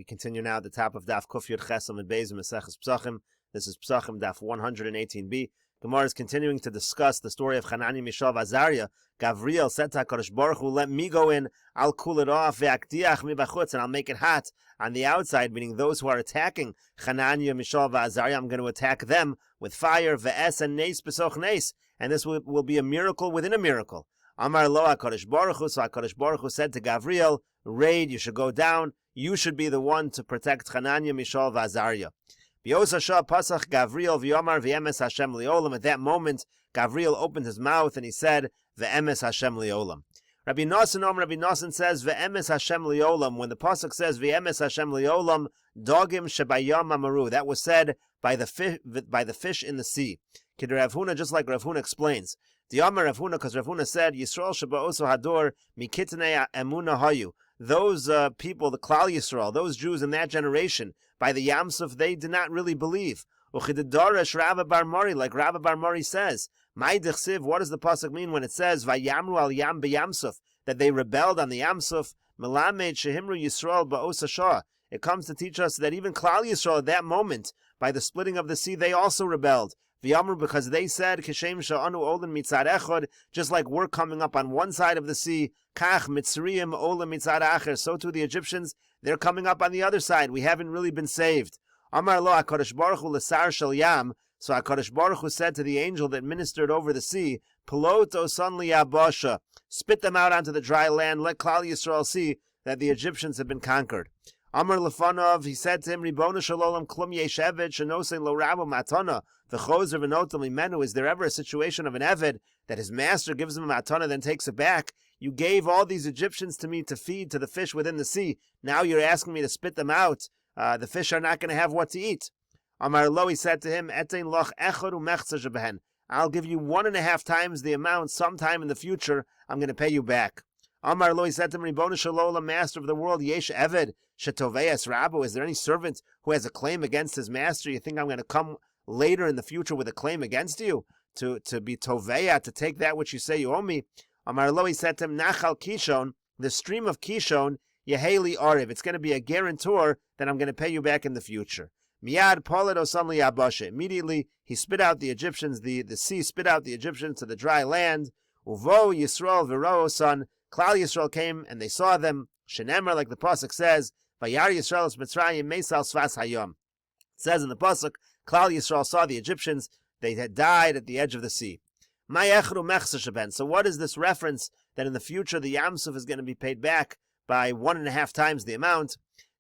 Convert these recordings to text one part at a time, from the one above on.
We continue now at the top of Daf Kuf Yud Ches Amud Beis Meseches Pesachim. This is Pesachim Daf 118b. Gemara is continuing to discuss the story of Hanani, Mishael, Azariah. Gavriel said to HaKadosh Baruch Hu, let me go in, I'll cool it off, ve'akdiach mi bachutz, and I'll make it hot on the outside, meaning those who are attacking Hanani, Mishael, Azariah, I'm going to attack them with fire, ve'es and nes besoch nes, and this will be a miracle within a miracle. Amar lo HaKadosh Baruch Hu, so HaKadosh Baruch Hu said to Gavriel, raid, you should go down, you should be the one to protect Hanani, Mishael, Azariah. B'yosasha pasach Gavriel v'yomar v'emes Hashem li'olam. At that moment, Gavriel opened his mouth and he said, v'emes Hashem li'olam. Rabbi Nosson says, v'emes Hashem li'olam. When the pasuk says, v'emes Hashem li'olam, dogim shebayam amaru. That was said by the fish in the sea. Kid Rav Huna, just like Rav Huna explains. D'yamar Rav Huna, because Rav Huna said, Yisrael sheba'oso hador mikitnei emuna hayu. Those people, the Klal Yisrael, those Jews in that generation, by the Yamsuf, they did not really believe. Uchididarash Rabba Bar Mori, like Rabba Bar Mori says, Mai Dichsiv, what does the pasuk mean when it says, Vayamru al Yam b'Yamsuf, that they rebelled on the Yamsuf, Melamed Shehimru Yisrael ba'os hashah. It comes to teach us that even Klal Yisrael at that moment, by the splitting of the sea, they also rebelled. V'yamru, because they said, Kishem sha'anu olin mitzad echad, just like we're coming up on one side of the sea, Kach mitzriyim olin mitzad acher, so too the Egyptians, they're coming up on the other side. We haven't really been saved. Amar lo HaKadosh Baruch Hu l'sar shel yam, so HaKadosh Baruch Hu said to the angel that ministered over the sea, Pelot osan liyabasha, spit them out onto the dry land, let Klal Yisrael see that the Egyptians have been conquered. Amar lefanov, he said to him, Ribona shalom klum yesh eved shenose lo rabu matana v'chozer v'notam limenu. Is there ever a situation of an eved that his master gives him a matana then takes it back? You gave all these Egyptians to me to feed to the fish within the sea. Now you're asking me to spit them out. The fish are not going to have what to eat. Amar lo, he said to him, Etein loch echad u'mechza shebehen. I'll give you 1.5 times the amount sometime in the future. I'm going to pay you back. Amar lo, he said to him, Ribona shalom, master of the world, yesh eved shetoveas rabu. Is there any servant who has a claim against his master? You think I'm going to come later in the future with a claim against you? To be toveya, to take that which you say you owe me? Amar lo, he said to him, Nachal Kishon, the stream of Kishon, Yeheli Ariv. It's going to be a guarantor that I'm going to pay you back in the future. Miyad Polet Osan Liyabashe. Immediately, he spit out the Egyptians, the sea spit out the Egyptians to the dry land. Uvo Yisrael V'ro Osan. Klal Yisrael came and they saw them. Shenemar, like the pasuk says, Vayar Yisrael es Mitzrayim Meisal Svas Hayom. It says in the pasuk, Klal Yisrael saw the Egyptians. They had died at the edge of the sea. So what is this reference that in the future the Yamsuf is going to be paid back by 1.5 times the amount?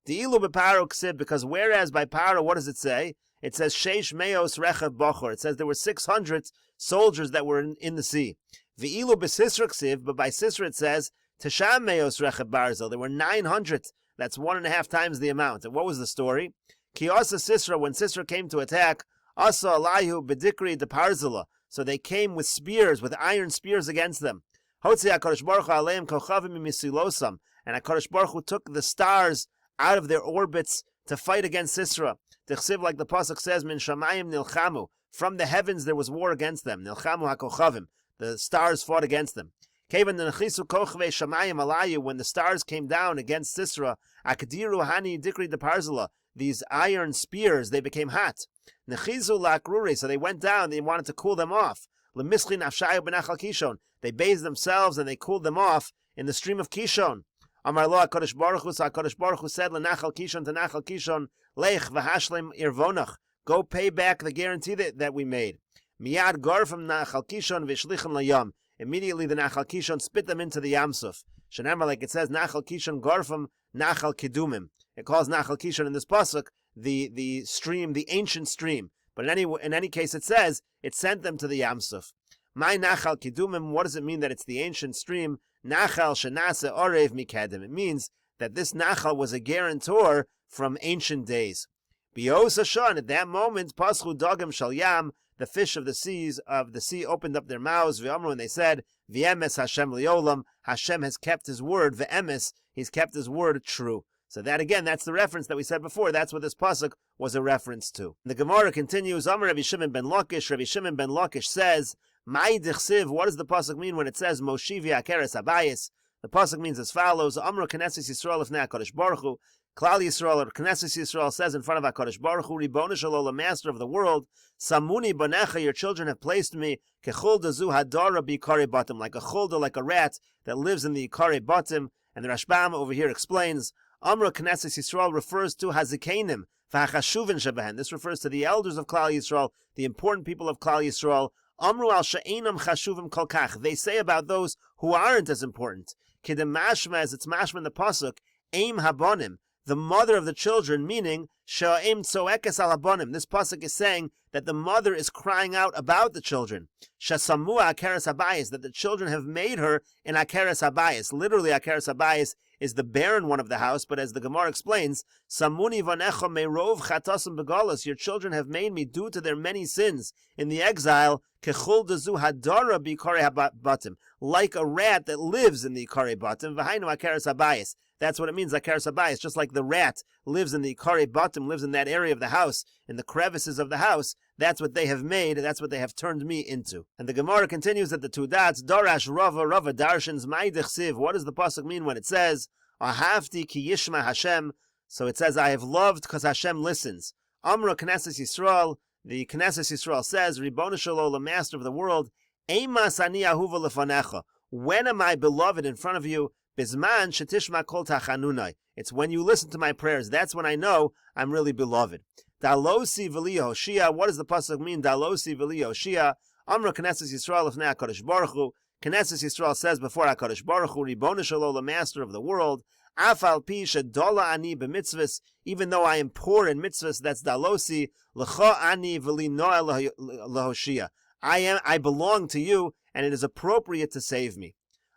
Because whereas by Paro, what does it say? It says Sheish Meos Rechav Bochor. It says there were 600 soldiers that were in the sea. V'ilu b'Sisra ksiv, but by Sisra it says Tesham Meos Rechav Barzel. There were 900. That's 1.5 times the amount. And what was the story? Kiasa Sisra, when Sisra came to attack, Asa Alayhu B'Dikri de Parzela. So they came with spears, with iron spears against them. Hotzi HaKadosh Baruch Hu aleim kochavim misilosam. And HaKadosh Baruch Hu took the stars out of their orbits to fight against Sisra. T'chsiv, like the pasuk says, Min shamayim nilchamu. From the heavens there was war against them. Nilchamu HaKochavim. The stars fought against them. Kevan nechisu kochvei shamayim alayu. When the stars came down against Sisra, akdiru hani dikri de parzela. These iron spears, they became hot. Nechizu lakruri. So they went down, they wanted to cool them off. Lemischli nafshayu b'nachal Kishon. They bathed themselves and they cooled them off in the stream of Kishon. Amar lo HaKadosh Baruch Hu, so HaKadosh Baruch Hu said, L'nachal Kishon to Nachal Kishon, Lech v'hashlem irvonach. Go pay back the guarantee that we made. Miyad garfam Nachal Kishon v'shlichem layam. Immediately the Nachal Kishon spit them into the Yamsuf. Shenemar, like it says, Nachal Kishon garfam Nachal Kedumim. It calls Nachal Kishon in this pasuk the stream, the ancient stream. But in any case, it says it sent them to the Yamsuf. My Nachal Kedumim. What does it mean that it's the ancient stream? Nachal shenase orev mikedim. It means that this Nachal was a guarantor from ancient days. Bios Hashan, at that moment, paschu dogim shal yam, the fish of the sea opened up their mouths. V'amru, and they said, V'emes Hashem liolam. Hashem has kept His word. V'emes, He's kept His word true. So that again, that's the reference that we said before. That's what this pasuk was a reference to. The Gemara continues. Amar Rabbi Shimon ben Lakish. Rabbi Shimon ben Lakish says, Mai dichsiv. What does the pasuk mean when it says Moshivi Akeres Abayis? The pasuk means as follows: Amru Knesset Yisrael Lifnei HaKadosh Baruch Hu. Klal Yisrael, or Knesset Yisrael, says in front of HaKadosh Baruch Hu, Ribbono Shel Olam, Master of the world, Samuni Banecha, your children have placed me, Kechulda Zu Hadara B'Ikare Batim, like a chulda, like a rat that lives in the Ikare Batim. And the Rashbam over here explains, Amra Knesset Yisrael refers to Hazikenim, V'Hachashuvin Shebehen. This refers to the elders of Klal Yisrael, the important people of Klal Yisrael. Amru al she'enam chashuvim kolkach. They say about those who aren't as important. Kidem mashma, as it's mashma in the pasuk, aim habonim, the mother of the children, meaning she'aim tzoekes al habonim. This pasuk is saying that the mother is crying out about the children. Shasamua akeres habayis, that the children have made her in akeres habayis. Literally, akeres habayis is the barren one of the house, but as the Gemara explains, Samuni vanecha merov chatasim begalos, your children have made me due to their many sins in the exile, kechul dezu hadara b'ikare batim, like a rat that lives in the ikare batim, v'hainu akeres habayis. That's what it means, akeres habayis, just like the rat lives in the ikare batim, lives in that area of the house, in the crevices of the house. That's what they have made, and that's what they have turned me into. And the Gemara continues at the two dots, Darash Rava Darshans Ma'idich Siv. What does the pasuk mean when it says, Ahavti ki yishma Hashem? So it says, I have loved because Hashem listens. Amra Knesset Yisrael, the Knesset Yisrael says, Ribbono Shel Olam, Master of the world, Eimas ani ahuva lefanecha. When am I beloved in front of you? Bizman shetishma kol tachanunai. It's when you listen to my prayers. That's when I know I'm really beloved. Dalosi v'li Hoshia. What does the pasuk mean? Dalosi v'li Hoshia. Amra Knesset Yisrael lefnei HaKadosh Baruch Hu. Knesset Yisrael says before HaKadosh Baruch Hu, Ribbono Shel Olam, Master of the world, Afal pi shedola ani b'mitzvahs, even though I am poor in mitzvahs, that's Dalosi, L'cha ani v'li noa lehoshia. I belong to you, and it is appropriate to save me.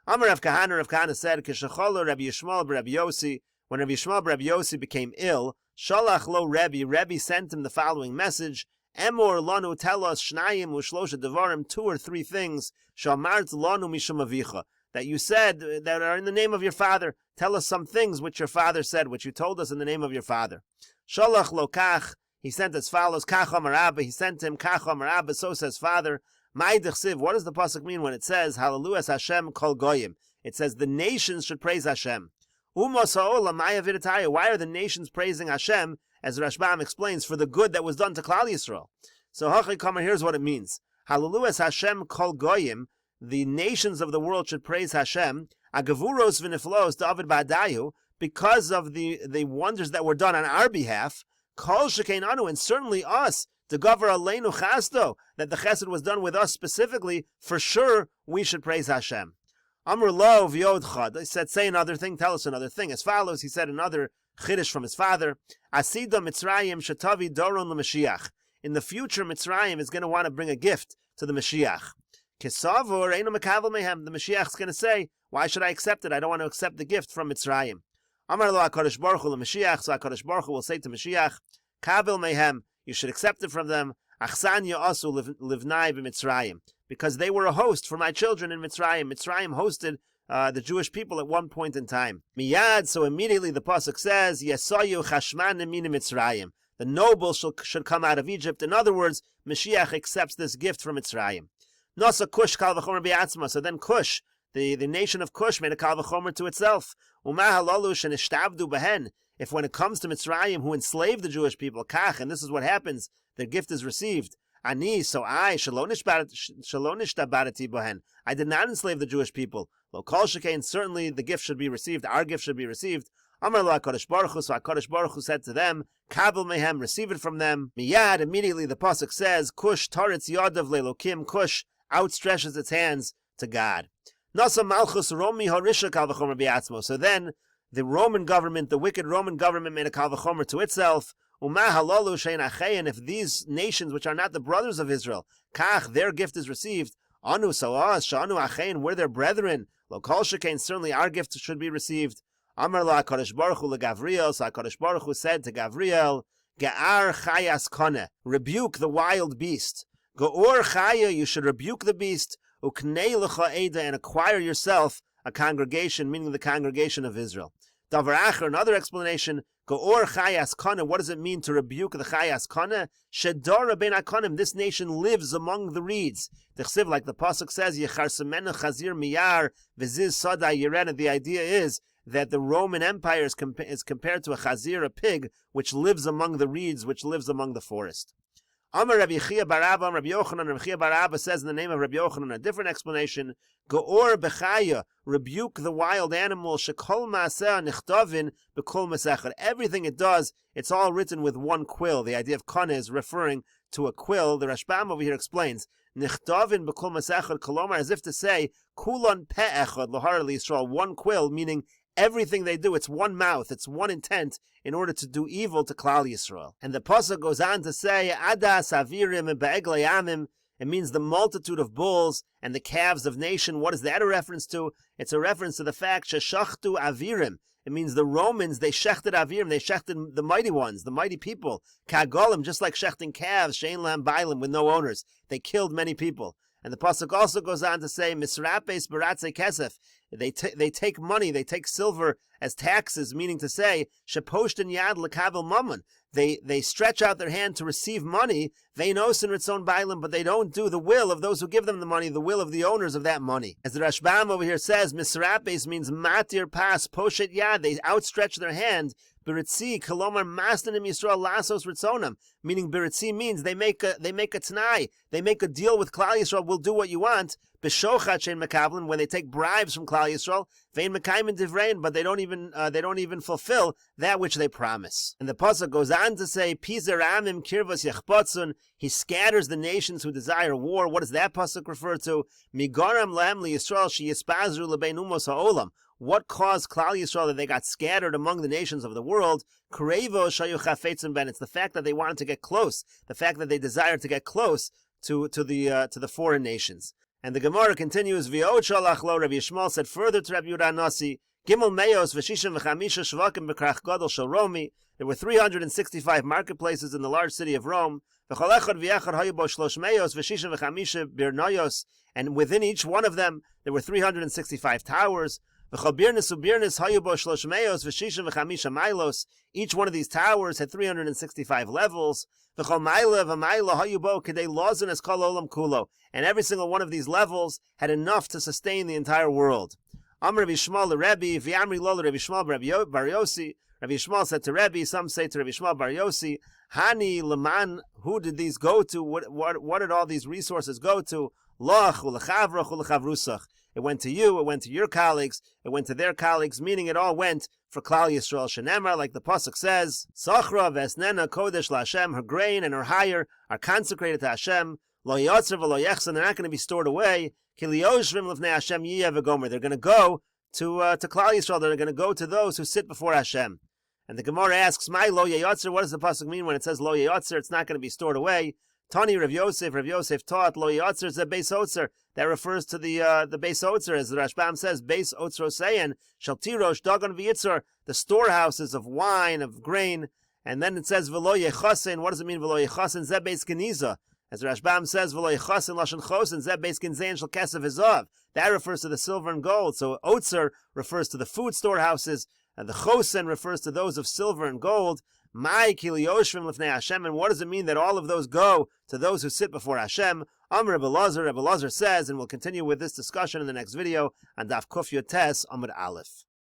Amar Rav Kahana said, Kishacholo Rabbi Yishmael b'Rabbi Yossi, when Rabbi Yishmael b'Rabbi Yossi became ill, Shalach lo Rebbe sent him the following message, Emor lanu, tell us, Shnayim u'shlosha devarim, 2 or 3 things, Shamart lanu mishum avicha, that you said that are in the name of your father. Tell us some things which your father said, which you told us in the name of your father. Shalach lo kach, he sent as follows, Kach amar Abba, he sent him, Kach amar Abba, so says father. Ma'idich siv, what does the pasuk mean when it says, Hallelujah Hashem kol goyim? It says the nations should praise Hashem. Umos ha'olam maya v'ritaya. Why are the nations praising Hashem? As Rashbam explains, for the good that was done to Klal Yisrael. So Hachai Kamar, here's what it means. Hallelujah Hashem kol goyim, the nations of the world should praise Hashem. Agavuros v'niflos David ba'adayu, because of the wonders that were done on our behalf. Kol shekein anu, and certainly us, to gover aleinu chasto, that the chesed was done with us specifically, for sure we should praise Hashem. Amr lo v'yodcha, he said, say another thing, tell us another thing. As follows, he said another chiddush from his father, Asida Mitzrayim shetavi doron l'Mashiach. In the future, Mitzrayim is going to want to bring a gift to the Mashiach. Kesavur eino mekavel mehem, the Mashiach is going to say, why should I accept it? I don't want to accept the gift from Mitzrayim. Amar lo HaKadosh Baruch Hu l'Mashiach, so HaKadosh Baruch Hu will say to Mashiach, Kavel mehem, you should accept it from them, Achsan ya'asu livnai b'Mitzrayim, because they were a host for my children in Mitzrayim. Mitzrayim hosted the Jewish people at one point in time. Miyad, so immediately the pasuk says, Yesayu chashman min Mitzrayim. The nobles should come out of Egypt. In other words, Mashiach accepts this gift from Mitzrayim. Nasa Kush kal v'chomer bi'atzma. So then Kush, the nation of Kush, made a kal v'chomer to itself. Umah halalu shenishtabdu behen. If when it comes to Mitzrayim, who enslaved the Jewish people, kach, and this is what happens, their gift is received. Ani, so I, shalonish tabarati bohen. I did not enslave the Jewish people. Lo kol shekain, certainly the gift should be received, our gift should be received. Amar lo HaKadosh Baruch Hu, so HaKadosh Baruch Hu said to them, Kabel mehem, receive it from them. Miyad, immediately the pasuk says, Kush taretz yadav lelokim, Kush outstretches its hands to God. Nasa malchus romi harisha kal v'chomer bi'atzmo. So then, the Roman government, the wicked Roman government, made a kal v'chomer to itself. Umah halalu shein achein, if these nations which are not the brothers of Israel, kach, their gift is received, anu sawas, shanu achein, we're their brethren, lo kol shekain, certainly our gift should be received. Amar lo HaKadosh Baruch Hu leGavriel, so HaKadosh Baruch Hu said to Gavriel, Ge'ar chayas kone, rebuke the wild beast. Ge'or chaya, you should rebuke the beast, uknei lecha eda, and acquire yourself a congregation, meaning the congregation of Israel. Davar acher, another explanation, Ge'or chayas kone, what does it mean to rebuke the chayas kone? Shedora ben akonim, this nation lives among the reeds. T'chsiv, like the pasuk says, Yecharsemenu chazir miyar, v'ziz sadai yirena, the idea is, that the Roman Empire is compared to a chazir, a pig, which lives among the reeds, which lives among the forest. Amar Rabbi Chia bar Abba, Rabbi Yochanan, Rabbi Chia bar Abba says in the name of Rabbi Yochanan a different explanation. Go'or bechaya, rebuke the wild animal, shekol ma'aseh nichtavin bekol Mesechet. Everything it does, it's all written with one quill. The idea of kana is referring to a quill. The Rashbam over here explains, nichtavin bekol Mesechet, kolomar, as if to say, kulon pe'echad, lohar Yisrael, one quill, meaning everything they do, it's one mouth, it's one intent in order to do evil to Klal Yisrael. And the pasuk goes on to say, Adas avirim and be'eglei amim. It means the multitude of bulls and the calves of nation. What is that a reference to? It's a reference to the fact, sheshachtu avirim. It means the Romans, they shechted avirim, they shechted the mighty ones, the mighty people. Kagolim, just like shechting calves, shein lam bailim, with no owners. They killed many people. And the pasuk also goes on to say, misrapes baratze kesef. They take money, they take silver as taxes, meaning to say, sheposhten yad lekavel mammon. They stretch out their hand to receive money, veinosin ritzon bailim, but they don't do the will of those who give them the money, the will of the owners of that money. As the Rashbam over here says, misrapes means matir pas, poshet yad, they outstretch their hand. Biritzi, kolomar masnanim Yisrael lasos ritzonam, meaning biritzi means they make a t'nai, they make a deal with Klal Yisrael, we'll do what you want. B'shochat shein mekavlin, when they take bribes from Klal Yisrael, vein mekayim divrein, but they don't even fulfill that which they promise. And the pasuk goes on to say, Pizer amim kirvas yachpotzun, he scatters the nations who desire war. What does that pasuk refer to? Migaram lahem liYisrael sheyispazru lebein umos ha'olam. What caused Klal Yisrael that they got scattered among the nations of the world? Kurevo shayu chafetzim ben. It's the fact that they wanted to get close, the fact that they desired to get close to the foreign nations. And the Gemara continues, V'od shalach lo, Rabbi Yishmael said further to Rabbi Yehuda Nasi, Gimel meyos v'shishim v'chamisha shvakim b'krach gadol shel Romi. There were 365 marketplaces in the large city of Rome. V'chol echad v'yachad hayu bo shlosh meyos v'shishim v'chamisha birnoyos. And within each one of them, there were 365 towers. Each one of these towers had 365 levels. And every single one of these levels had enough to sustain the entire world. Rabbi Yishmael said to Rebbe, some say to Rabbi Yishmael bar Yossi, Hani Leman, who did these go to? What did all these resources go to? Loch u'lechavrach u'lechavrusach. It went to you, it went to your colleagues, it went to their colleagues, meaning it all went for Klal Yisrael. Shenemar, like the pasuk says, Sachra v'esnena kodesh laHashem, her grain and her hire are consecrated to Hashem. Lo yotzer v'lo yechsan, they're not going to be stored away. Ki liyoshvim lifnei Hashem yiyeh v'gomer. They're going to go to Klal Yisrael. They're going to go to those who sit before Hashem. And the Gemara asks, "My lo yotzer." What does the pasuk mean when it says lo yotzer? It's not going to be stored away. Tani Rav Yosef taught lo yotzer is a beis otzer. That refers to the beis otzer, as the Rashbam says, beis otzrosein shel tirosh dagon v'yitzor, the storehouses of wine, of grain. And then it says v'lo yechasen. What does it mean v'lo yechasen? Zeh beis geniza. As the Rashbam says, v'lo yechasen lashon chosen zeh beis genzein shel kesef hizav. That refers to the silver and gold. So otzer refers to the food storehouses, and the chosen refers to those of silver and gold. My kiliyoshvim lifnei Hashem, and what does it mean that all of those go to those who sit before Hashem? Amr Rebbe Lazar says, and we'll continue with this discussion in the next video on Daf Kuf Yotes Amud Aleph.